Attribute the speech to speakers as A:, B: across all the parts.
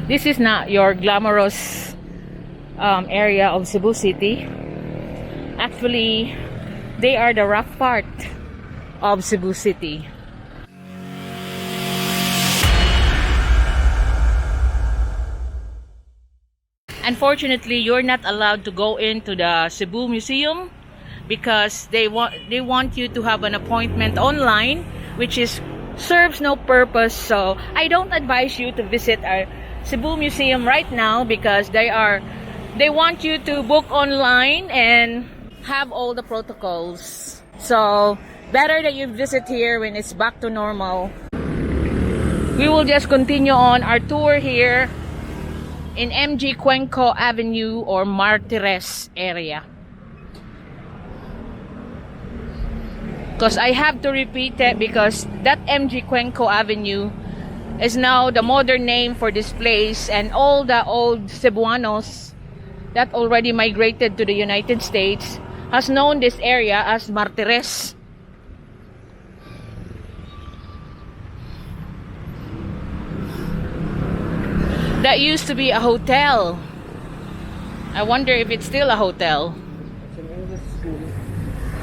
A: This is not your glamorous area of Cebu City. Actually, they are the rough part of Cebu City. Unfortunately, you're not allowed to go into the Cebu Museum because they want you to have an appointment online, which is serves no purpose. So I don't advise you to visit our Cebu Museum right now because they want you to book online and have all the protocols. So better that you visit here when it's back to normal. We will just continue on our tour here in MG Cuenco Avenue or Martires area. Because I have to repeat it because that MG Cuenco Avenue is now the modern name for this place, and all the old Cebuanos that already migrated to the United States has known this area as Martires. That used to be a hotel. I wonder if it's still a hotel.
B: It's an English school.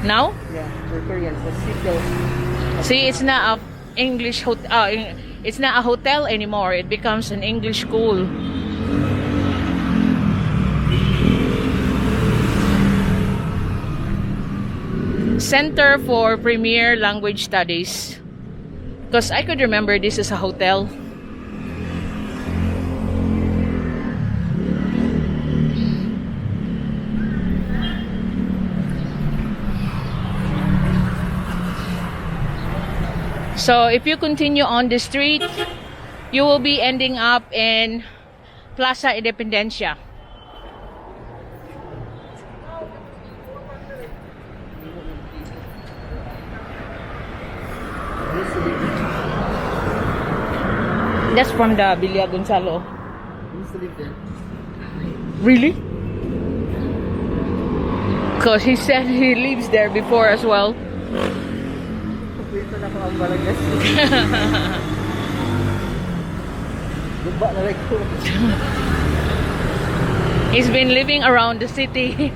A: Now?
B: Yeah, for Koreans. The
A: See, it's not a English hotel. It's not a hotel anymore. It becomes an English school. Center for Premier Language Studies. Because I could remember this is a hotel. So if you continue on the street, you will be ending up in Plaza Independencia. That's from the Villa Gonzalo.
B: I used to live there.
A: Really? Because he said he lives there before as well.
B: Dito na ako ang Balangas. Lupa na like ko.
A: He's been living around the city.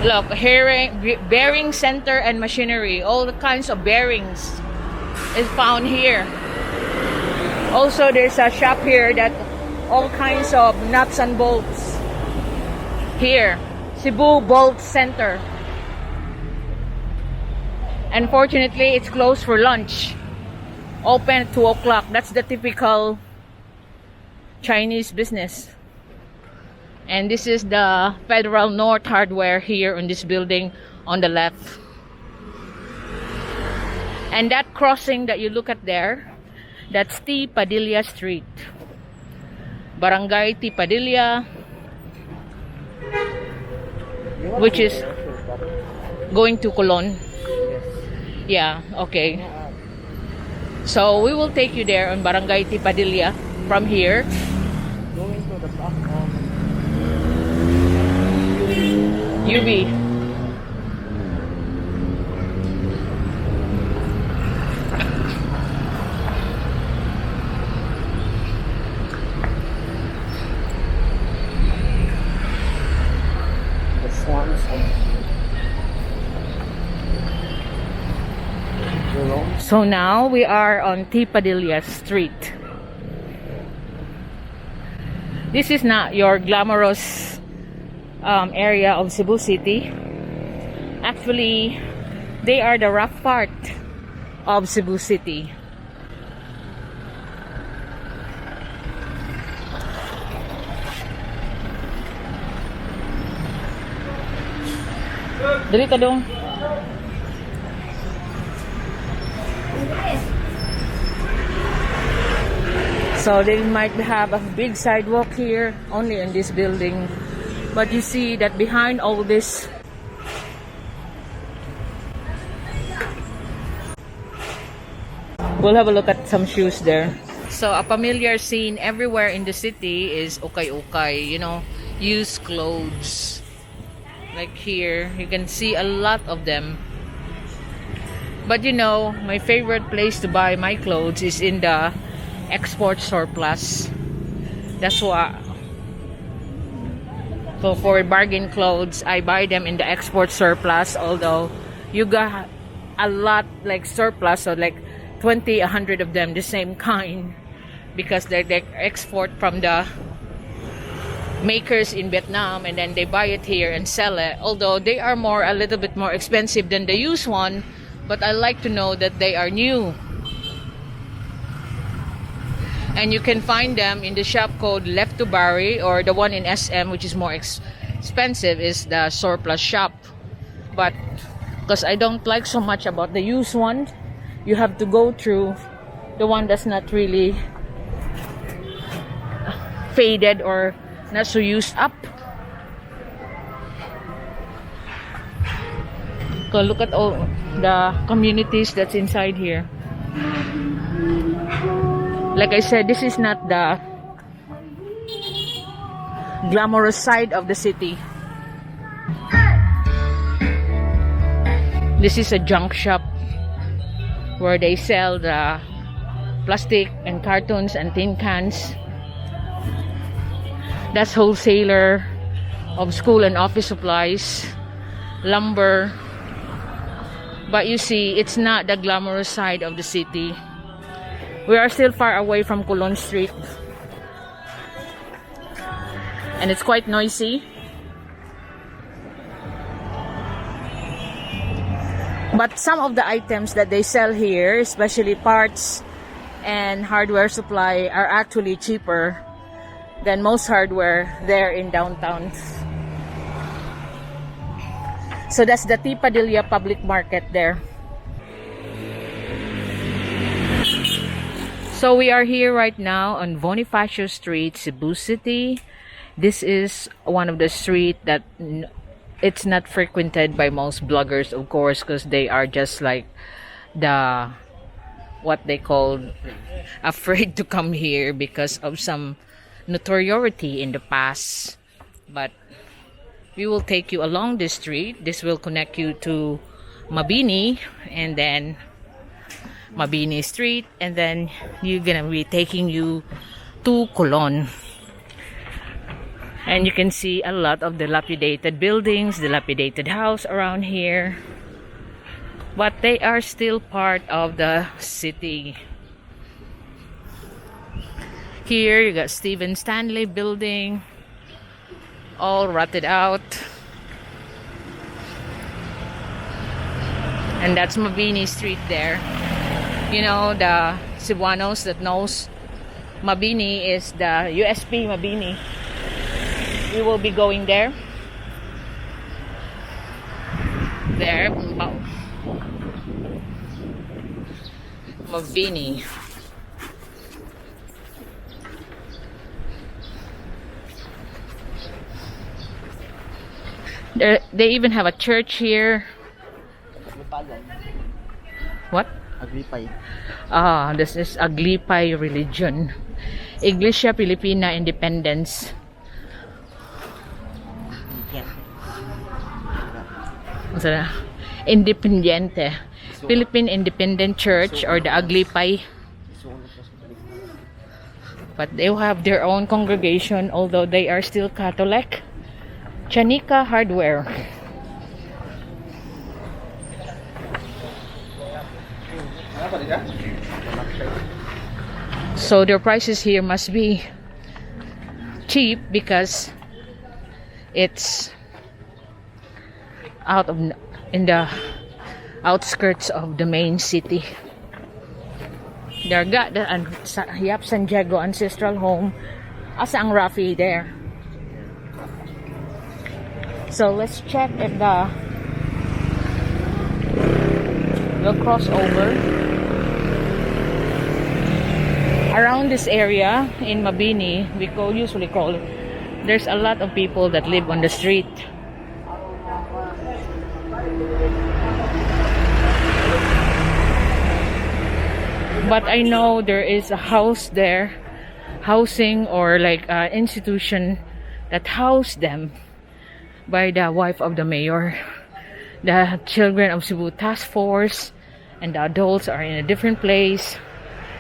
A: Look, bearing center and machinery. All the kinds of bearings is found here. Also, there's a shop here that all kinds of nuts and bolts. Here, Cebu Bolt Center. Unfortunately, it's closed for lunch. Open at 2 o'clock. That's the typical Chinese business. And this is the Federal North Hardware here on this building on the left. And that crossing that you look at there, that's T. Padilla Street. Barangay T. Padilla, which is going to Colon. Yeah, okay. So we will take you there on Barangay T. Padilla from here.
B: Going to the back of
A: UB.
B: the swans of Jerome.
A: So now we are on T. Padilla Street. This is not your glamorous area of Cebu City. Actually, they are the rough part of Cebu City. Dali ka dong. So they might have a big sidewalk here only in this building. But you see that behind all this, we'll have a look at some shoes there. So a familiar scene everywhere in the city is ukay-ukay, you know, used clothes. Like here, you can see a lot of them. But you know, my favorite place to buy my clothes is in the export surplus. That's why. So for bargain clothes, I buy them in the export surplus. Although you got a lot like surplus, so like 20, 100 of them, the same kind, because they export from the makers in Vietnam, and then they buy it here and sell it. Although they are a little bit more expensive than the used one, but I like to know that they are new. And you can find them in the shop called Left to Bury, or the one in SM, which is more expensive, is the surplus shop. But because I don't like so much about the used one, you have to go through the one that's not really faded or not so used up. So look at all the communities that's inside here. Like I said, this is not the glamorous side of the city. This is a junk shop where they sell the plastic and cartons and tin cans. That's wholesaler of school and office supplies, lumber. But you see, it's not the glamorous side of the city. We are still far away from Colon Street. And it's quite noisy. But some of the items that they sell here, especially parts and hardware supply, are actually cheaper than most hardware there in downtown. So that's the T. Padilla Public Market there. So we are here right now on Bonifacio Street, Cebu City. This is one of the streets that it's not frequented by most bloggers, of course, because they are just like the what they call afraid to come here because of some notoriety in the past. But we will take you along this street. This will connect you to Mabini, and then Mabini Street, and then you're gonna be taking you to Colon. And you can see a lot of dilapidated buildings, dilapidated house around here, but they are still part of the city. Here you got Stephen Stanley building, all rotted out. And that's Mabini Street there. You know, the Cebuanos that knows Mabini is the USP Mabini. We will be going there. There. Mabini. They even have a church here. What?
B: Agripay.
A: This is Agripay religion. Iglesia Filipina Independence. Independiente. Philippine Independent Church, or the Agripay. But they have their own congregation, although they are still Catholic. Chanika Hardware. So their prices here must be cheap because it's in the outskirts of the main city. There got the Yap San Diego Ancestral Home, asa ang Rafi there. So let's check if we'll cross over. Around this area in Mabini, usually call it, there's a lot of people that live on the street. But I know there is a house there, housing or like institution that housed them by the wife of the mayor, the Children of Cebu Task Force, and the adults are in a different place,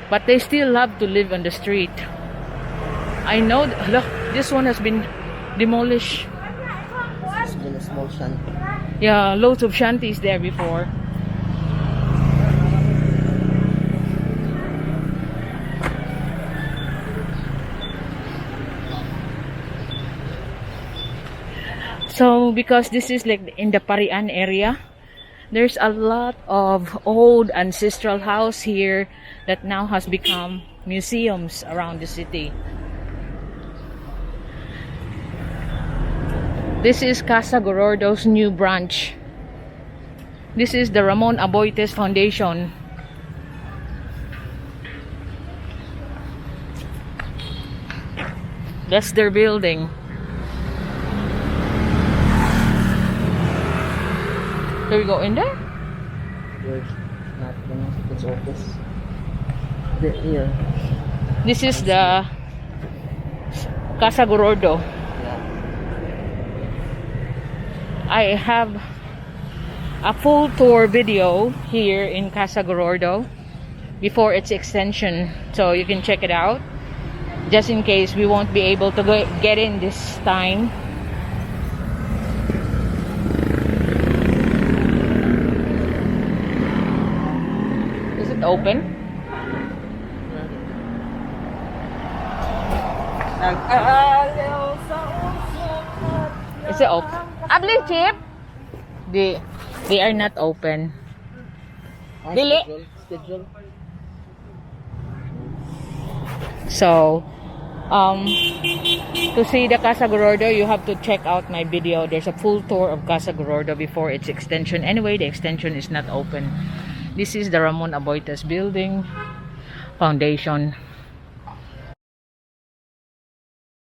A: but they still love to live on the street. I know, look, this one has been demolished.
B: It's been a small shanty.
A: Yeah, loads of shanties there before. So, because this is like in the Parian area, there's a lot of old ancestral house here that now has become museums around the city. This is Casa Gordo's new branch. This is the Ramon Aboites Foundation. That's their building. Can we go in there?
B: There's nothing. It's office. Here.
A: This is the Casa Gordo.
B: Yeah.
A: I have a full tour video here in Casa Gordo before its extension, so you can check it out just in case we won't be able to get in this time. Is it open? Is it open? Abli chip? They are not open. Dili.
B: Schedule.
A: So, to see the Casa Gordo, you have to check out my video. There's a full tour of Casa Gordo before its extension. Anyway, the extension is not open. This is the Ramon Aboites Building Foundation.